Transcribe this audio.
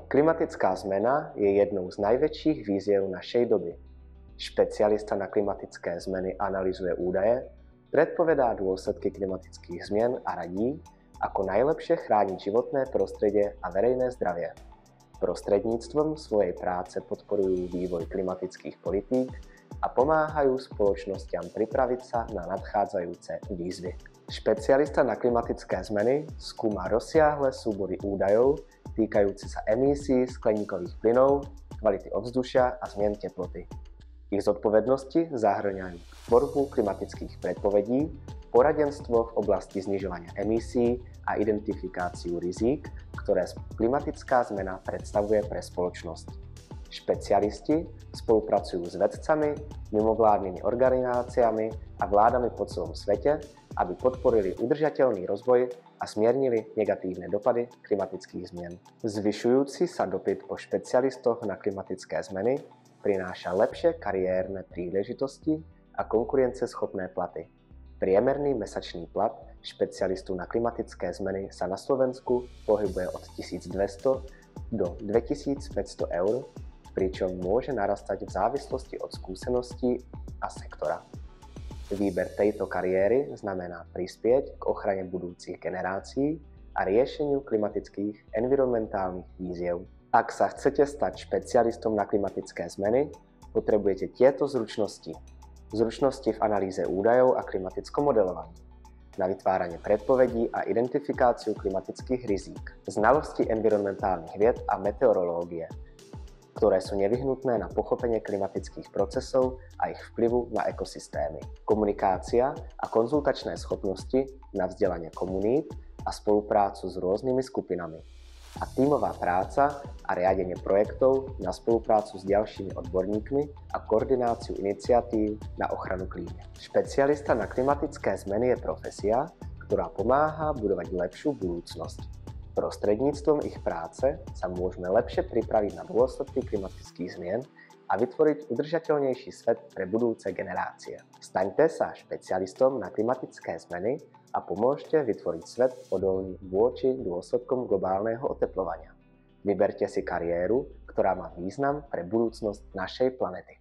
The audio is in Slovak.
Klimatická zmena je jednou z najväčších výziev našej doby. Špecialista na klimatické zmeny analyzuje údaje, predpovedá dôsledky klimatických zmien a radí, ako najlepšie chrániť životné prostredie a verejné zdravie. Prostredníctvom svojej práce podporujú vývoj klimatických politík a pomáhajú spoločnostiam pripraviť sa na nadchádzajúce výzvy. Špecialista na klimatické zmeny skúma rozsiahle súbory údajov týkajúce sa emisí skleníkových plynov, kvality ovzdušia a zmien teploty. Ich zodpovednosti zahŕňajú tvorbu klimatických predpovedí, poradenstvo v oblasti znižovania emisí a identifikáciu rizík, ktoré klimatická zmena predstavuje pre spoločnosť. Špecialisti spolupracujú s vedcami, mimovládnymi organizáciami a vládami po celom svete, aby podporili udržateľný rozvoj a zmiernili negatívne dopady klimatických zmien. Zvyšujúci sa dopyt po špecialistoch na klimatické zmeny prináša lepšie kariérne príležitosti a konkurencieschopné platy. Priemerný mesačný plat špecialistu na klimatické zmeny sa na Slovensku pohybuje od 1200 do 2500 eur, pričom môže narastať v závislosti od skúseností a sektora. Výber tejto kariéry znamená prispieť k ochrane budúcich generácií a riešeniu klimatických environmentálnych výziev. Ak sa chcete stať špecialistom na klimatické zmeny, potrebujete tieto zručnosti. Zručnosti v analýze údajov a klimatickom modelovaní, na vytváranie predpovedí a identifikáciu klimatických rizík, znalosti environmentálnych vied a meteorológie, ktoré sú nevyhnutné na pochopenie klimatických procesov a ich vplyvu na ekosystémy. Komunikácia a konzultačné schopnosti na vzdelanie komunít a spoluprácu s rôznymi skupinami. A tímová práca a riadenie projektov na spoluprácu s ďalšími odborníkmi a koordináciu iniciatív na ochranu klímy. Špecialista na klimatické zmeny je profesia, ktorá pomáha budovať lepšiu budúcnosť. Prostredníctvom ich práce sa môžeme lepšie pripraviť na dôsledky klimatických zmien a vytvoriť udržateľnejší svet pre budúce generácie. Staňte sa špecialistom na klimatické zmeny a pomôžte vytvoriť svet odolný voči dôsledkom globálneho otepľovania. Vyberte si kariéru, ktorá má význam pre budúcnosť našej planety.